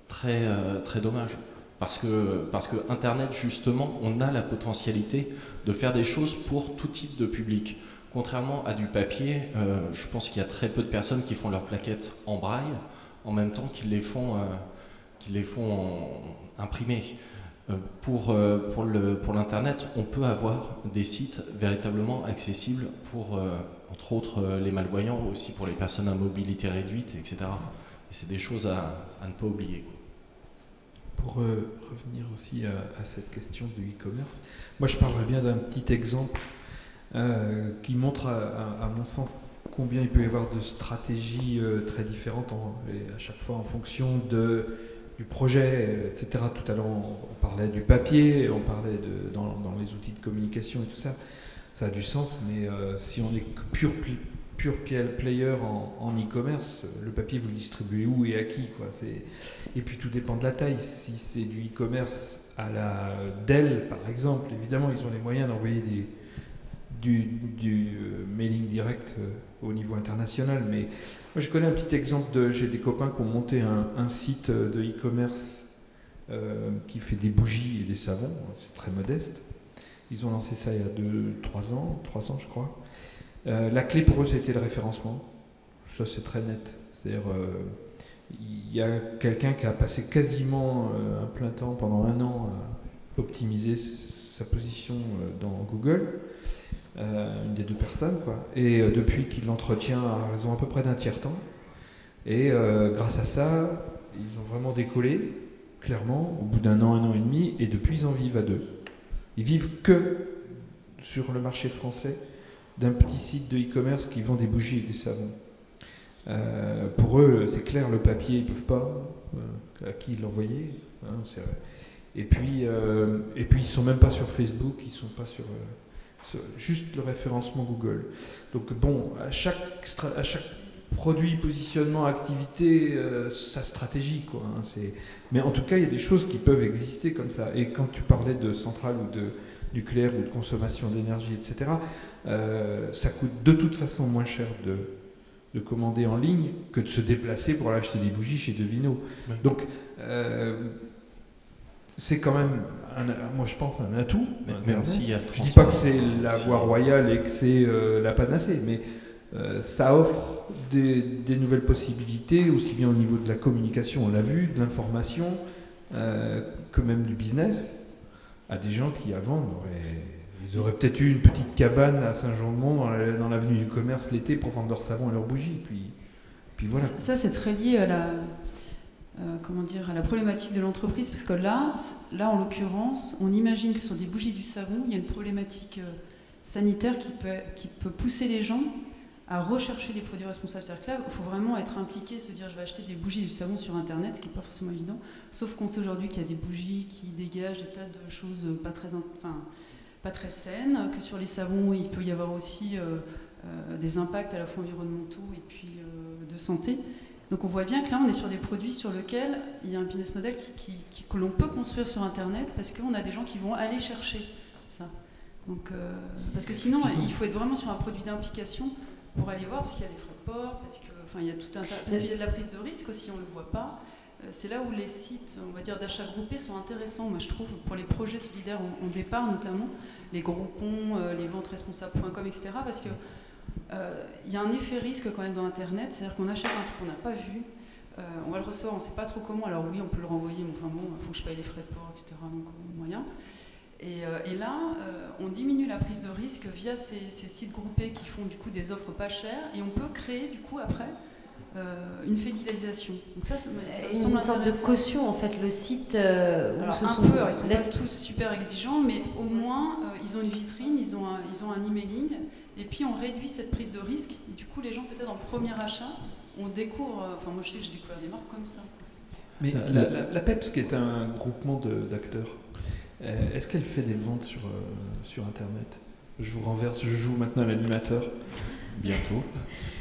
très, très dommage. Parce que Internet, justement, on a la potentialité de faire des choses pour tout type de public. Contrairement à du papier, je pense qu'il y a très peu de personnes qui font leurs plaquettes en braille en même temps qu'ils les font imprimer. Pour l'Internet, on peut avoir des sites véritablement accessibles pour, entre autres, les malvoyants, aussi pour les personnes à mobilité réduite, etc. Et c'est des choses à ne pas oublier, quoi. Pour revenir aussi à cette question du e-commerce, moi je parlerais bien d'un petit exemple qui montre à mon sens combien il peut y avoir de stratégies très différentes et à chaque fois en fonction du projet, etc. Tout à l'heure on parlait du papier, on parlait dans les outils de communication et tout ça. Ça a du sens, mais si on est pure player en e-commerce, le papier vous le distribuez où et à qui, quoi. Et puis tout dépend de la taille. Si c'est du e-commerce à la Dell par exemple, évidemment ils ont les moyens d'envoyer du mailing direct au niveau international. Mais moi je connais un petit exemple j'ai des copains qui ont monté un site de e-commerce qui fait des bougies et des savons, c'est très modeste. Ils ont lancé ça il y a 3 ans je crois. La clé pour eux, c'était le référencement. Ça, c'est très net. C'est-à-dire, il y a quelqu'un qui a passé quasiment un plein temps pendant 1 an à optimiser sa position dans Google, une des 2 personnes, quoi. Et depuis qu'il l'entretient à raison à peu près d'un tiers-temps. Et grâce à ça, ils ont vraiment décollé, clairement, au bout d'1 an, 1 an et demi, et depuis, ils en vivent à 2. Ils vivent que sur le marché français d'un petit site de e-commerce qui vend des bougies et des savons. Pour eux, c'est clair, le papier, ils ne peuvent pas. À qui l'envoyer, hein, c'est vrai. Et puis, ils ne sont même pas sur Facebook, ils ne sont pas sur juste le référencement Google. Donc bon, à chaque produit, positionnement, activité, sa stratégie, quoi. Hein, mais en tout cas, il y a des choses qui peuvent exister comme ça. Et quand tu parlais de centrale ou de nucléaire ou de consommation d'énergie, etc., ça coûte de toute façon moins cher de commander en ligne que de se déplacer pour aller acheter des bougies chez Devino. Oui. Donc, c'est quand même, moi je pense, un atout. Même s'il y a je ne dis pas que c'est la voie royale et que c'est la panacée, mais ça offre des nouvelles possibilités, aussi bien au niveau de la communication, on l'a vu, de l'information, que même du business, à des gens qui avant ils auraient peut-être eu une petite cabane à Saint-Jean-de-Mont dans l'avenue du Commerce l'été pour vendre leur savon et leurs bougies. Puis voilà. Ça, c'est très lié à la... à la problématique de l'entreprise, parce que là, en l'occurrence, on imagine que sur des bougies du savon, il y a une problématique sanitaire qui peut pousser les gens à rechercher des produits responsables. C'est-à-dire que là, il faut vraiment être impliqué, se dire je vais acheter des bougies du savon sur Internet, ce qui n'est pas forcément évident, sauf qu'on sait aujourd'hui qu'il y a des bougies qui dégagent des tas de choses pas très saines, que sur les savons, il peut y avoir aussi des impacts à la fois environnementaux et puis de santé. Donc on voit bien que là, on est sur des produits sur lesquels il y a un business model que l'on peut construire sur Internet parce qu'on a des gens qui vont aller chercher ça. Donc, parce que sinon, il faut être vraiment sur un produit d'implication pour aller voir, parce qu'il y a des frais de port, parce qu'il y a tout un tas, parce qu'il y a de la prise de risque aussi, on ne le voit pas. C'est là où les sites, on va dire, d'achat groupé sont intéressants, moi je trouve, pour les projets solidaires en départ notamment, les groupons, les ventesresponsables.com, etc. Parce que il y a un effet risque quand même dans Internet, c'est-à-dire qu'on achète un truc qu'on n'a pas vu, on va le recevoir, on ne sait pas trop comment, alors oui, on peut le renvoyer, mais enfin bon, il faut que je paye les frais de port, etc. Donc moyen. Et là, on diminue la prise de risque via ces sites groupés qui font du coup des offres pas chères, et on peut créer du coup après une fidélisation. Donc ça me semble une sorte de caution en fait, le site. Alors, ils sont pas tous super exigeants, mais au moins ils ont une vitrine, ils ont un emailing, et puis on réduit cette prise de risque. Et du coup, les gens peut-être en premier achat, on découvre. Enfin, moi je sais que j'ai découvert des marques comme ça. Mais la PEPS, qui est un groupement d'acteurs, est-ce qu'elle fait des ventes sur Internet? Je vous renverse, je joue maintenant à l'animateur. Bientôt.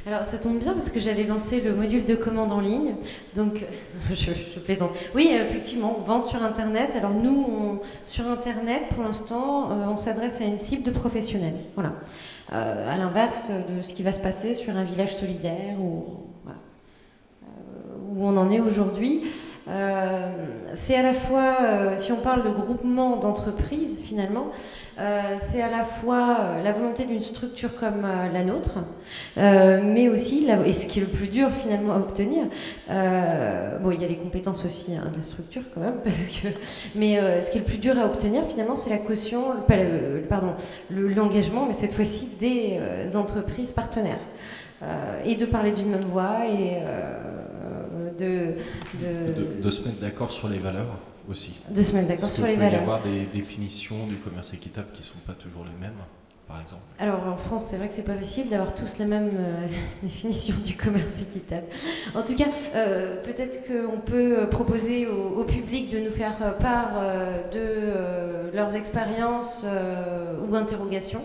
Alors ça tombe bien parce que j'allais lancer le module de commande en ligne, donc je plaisante. Oui, effectivement, on vend sur Internet. Alors nous, sur Internet, pour l'instant, on s'adresse à une cible de professionnels. Voilà. À l'inverse de ce qui va se passer sur un village solidaire où on en est aujourd'hui. C'est à la fois, si on parle de groupement d'entreprises finalement, c'est à la fois la volonté d'une structure comme la nôtre, mais aussi, et ce qui est le plus dur finalement à obtenir, bon il y a les compétences aussi de la structure quand même, mais ce qui est le plus dur à obtenir finalement c'est la caution, l'engagement, mais cette fois-ci des entreprises partenaires. Et de parler d'une même voix et de se mettre d'accord sur les valeurs aussi. De se mettre d'accord sur les valeurs. Il peut y avoir des définitions du commerce équitable qui ne sont pas toujours les mêmes, par exemple. Alors en France, c'est vrai que c'est pas facile d'avoir tous la même définition du commerce équitable. En tout cas, peut-être qu'on peut proposer au public de nous faire part de leurs expériences ou interrogations,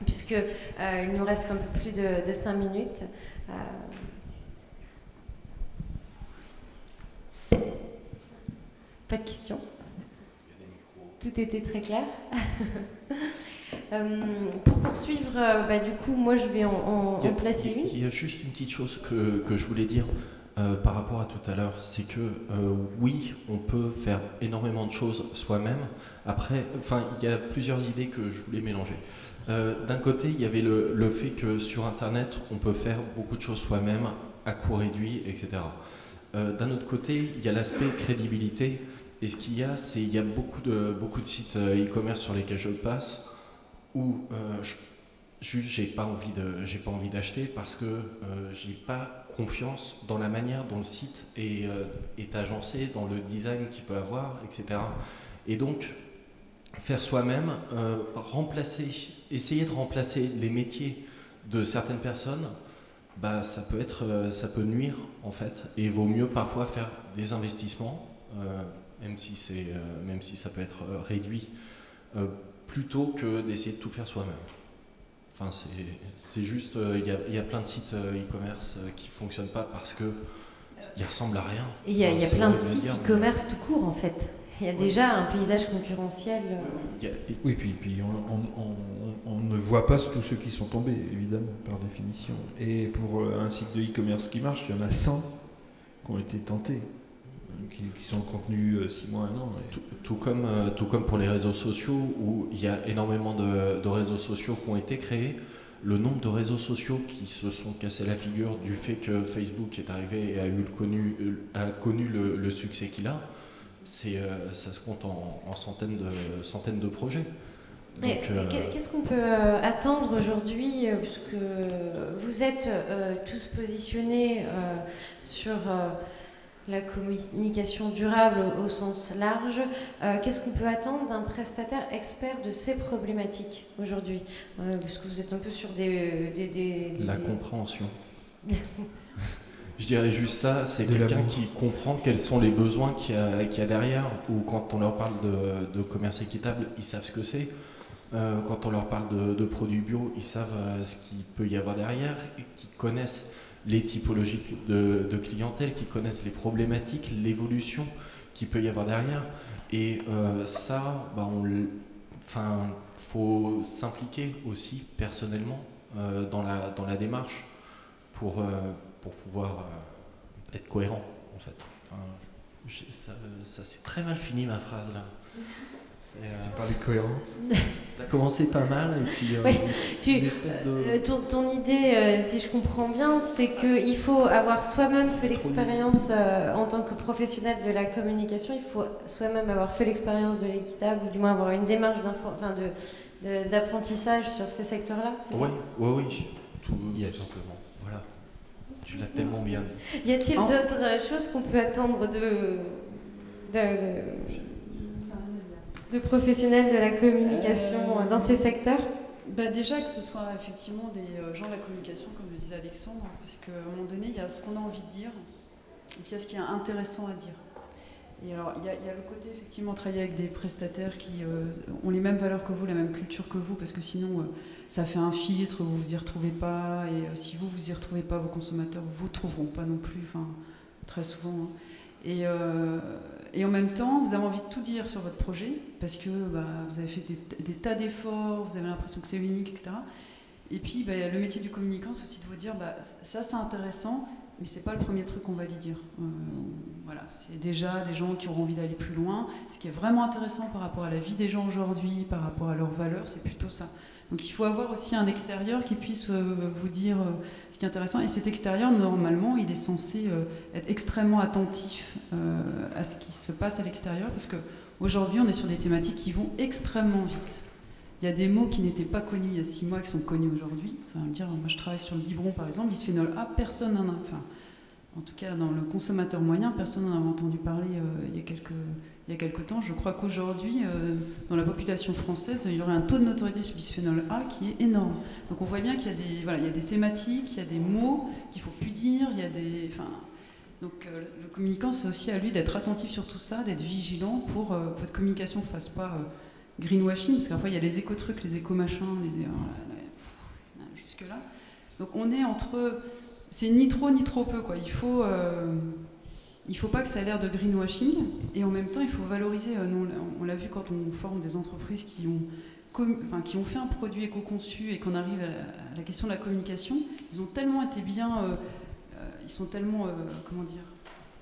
puisque il nous reste un peu plus de 5 minutes. Pas de questions? Tout était très clair. Pour poursuivre, du coup, moi je vais en placer une. Il y a juste une petite chose que je voulais dire par rapport à tout à l'heure, c'est que oui, on peut faire énormément de choses soi-même. Après, il y a plusieurs idées que je voulais mélanger. D'un côté, il y avait le fait que sur Internet, on peut faire beaucoup de choses soi-même, à coût réduit, etc. D'un autre côté, il y a l'aspect crédibilité. Et ce qu'il y a, c'est qu'il y a beaucoup de sites e-commerce sur lesquels je passe où j'ai pas envie d'acheter parce que j'ai pas confiance dans la manière dont le site est agencé, dans le design qu'il peut avoir, etc. Et donc, faire soi-même, essayer de remplacer les métiers de certaines personnes, ça peut nuire en fait. Et il vaut mieux parfois faire des investissements. Même si ça peut être réduit, plutôt que d'essayer de tout faire soi-même. Enfin, c'est juste, il y a plein de sites e-commerce qui ne fonctionnent pas parce qu'ils ressemblent à rien. Il y a plein de horrible à sites dire, e-commerce tout court en fait. Il y a déjà un paysage concurrentiel. Oui, puis on ne voit pas tous ceux qui sont tombés, évidemment, par définition. Et pour un site de e-commerce qui marche, il y en a 100 qui ont été tentés, qui sont contenus 6 mois, 1 an. Tout comme pour les réseaux sociaux, où il y a énormément de réseaux sociaux qui ont été créés. Le nombre de réseaux sociaux qui se sont cassés la figure du fait que Facebook est arrivé et a connu le succès qu'il a, ça se compte en centaines de projets. Qu'est-ce qu'on peut attendre aujourd'hui, puisque vous êtes tous positionnés sur la communication durable au sens large. Qu'est-ce qu'on peut attendre d'un prestataire expert de ces problématiques aujourd'hui, puisque vous êtes un peu sur La compréhension. Je dirais juste ça, c'est quelqu'un qui comprend quels sont les besoins qu'il y a derrière, ou quand on leur parle de commerce équitable, ils savent ce que c'est. Quand on leur parle de produits bio, ils savent ce qu'il peut y avoir derrière, et qu'ils connaissent les typologies de clientèle, qui connaissent les problématiques, l'évolution qu'il peut y avoir derrière. Et ça, faut s'impliquer aussi personnellement dans la démarche pour pouvoir être cohérent, en fait. Enfin, ça c'est très mal fini ma phrase là. Tu parlais de cohérence. Ça commençait pas mal et puis une espèce de... ton idée, si je comprends bien, c'est qu'il faut avoir soi-même fait l'expérience en tant que professionnel de la communication, il faut soi-même avoir fait l'expérience de l'équitable, ou du moins avoir une démarche d'apprentissage sur ces secteurs-là, c'est ça ? Oui, tout simplement. Voilà. Tu l'as tellement bien dit. Y a-t-il d'autres choses qu'on peut attendre de professionnels de la communication dans ces secteurs ? Déjà que ce soit effectivement des gens de la communication, comme le disait Alexandre, parce qu'à un moment donné, il y a ce qu'on a envie de dire, et puis il y a ce qui est intéressant à dire. Et alors, il y a le côté, effectivement, travailler avec des prestataires qui ont les mêmes valeurs que vous, la même culture que vous, parce que sinon, ça fait un filtre, vous vous y retrouvez pas, et si vous vous y retrouvez pas, vos consommateurs vous trouveront pas non plus, enfin, très souvent. Hein. Et en même temps, vous avez envie de tout dire sur votre projet, parce que vous avez fait des tas d'efforts, vous avez l'impression que c'est unique, etc. Et puis, le métier du communicant, c'est aussi de vous dire, ça c'est intéressant, mais c'est pas le premier truc qu'on va lui dire. Voilà, c'est déjà des gens qui auront envie d'aller plus loin. Ce qui est vraiment intéressant par rapport à la vie des gens aujourd'hui, par rapport à leurs valeurs, c'est plutôt ça. Donc il faut avoir aussi un extérieur qui puisse vous dire ce qui est intéressant. Et cet extérieur, normalement, il est censé être extrêmement attentif à ce qui se passe à l'extérieur, parce qu'aujourd'hui, on est sur des thématiques qui vont extrêmement vite. Il y a des mots qui n'étaient pas connus il y a 6 mois, qui sont connus aujourd'hui. Enfin, moi, je travaille sur le biberon, par exemple, bisphénol A, personne n'en a... Enfin, en tout cas, dans le consommateur moyen, personne n'en avait entendu parler il y a quelques temps. Je crois qu'aujourd'hui, dans la population française, il y aurait un taux de notoriété sur bisphénol A qui est énorme. Donc on voit bien qu'il y a des thématiques, il y a des mots qu'il ne faut plus dire, il y a des... Donc le communicant, c'est aussi à lui d'être attentif sur tout ça, d'être vigilant pour que votre communication ne fasse pas greenwashing, parce qu'après il y a les éco-trucs, les éco-machins, jusque-là. Donc on est entre... C'est ni trop ni trop peu, quoi. Il faut pas que ça ait l'air de greenwashing, et en même temps, il faut valoriser. On l'a vu quand on forme des entreprises qui ont fait un produit éco-conçu et qu'on arrive à la question de la communication. Ils ont tellement été bien, ils sont tellement,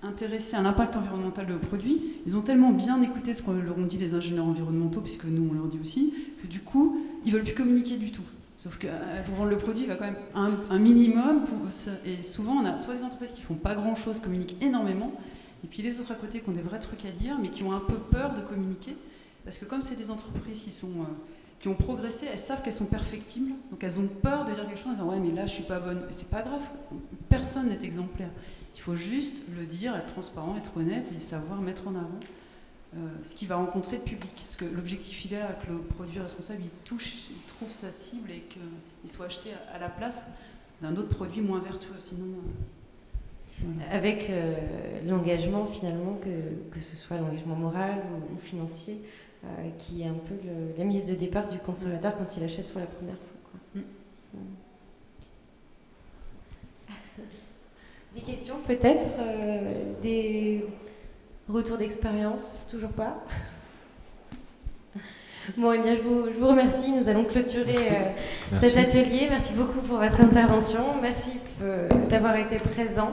intéressés à l'impact environnemental de produit. Ils ont tellement bien écouté ce qu'on leur ont dit les ingénieurs environnementaux, puisque nous on leur dit aussi, que du coup, ils veulent plus communiquer du tout. Sauf que pour vendre le produit, il va quand même un minimum. Et souvent, on a soit des entreprises qui font pas grand-chose, communiquent énormément, et puis les autres à côté qui ont des vrais trucs à dire, mais qui ont un peu peur de communiquer. Parce que comme c'est des entreprises qui ont progressé, elles savent qu'elles sont perfectibles, donc elles ont peur de dire quelque chose en disant « ouais, mais là, je suis pas bonne ». C'est pas grave, personne n'est exemplaire. Il faut juste le dire, être transparent, être honnête et savoir mettre en avant ce qu'il va rencontrer de public. Parce que l'objectif, il est là, que le produit responsable, il trouve sa cible et qu'il soit acheté à la place d'un autre produit moins vertueux. Sinon, voilà. Avec l'engagement, finalement, que ce soit l'engagement moral ou financier, qui est un peu la mise de départ du consommateur quand il achète pour la première fois, quoi. Des questions peut-être, des retours d'expérience, toujours pas. Bon, eh bien, je vous remercie. Nous allons clôturer cet atelier. Merci beaucoup pour votre intervention. Merci d'avoir été présent.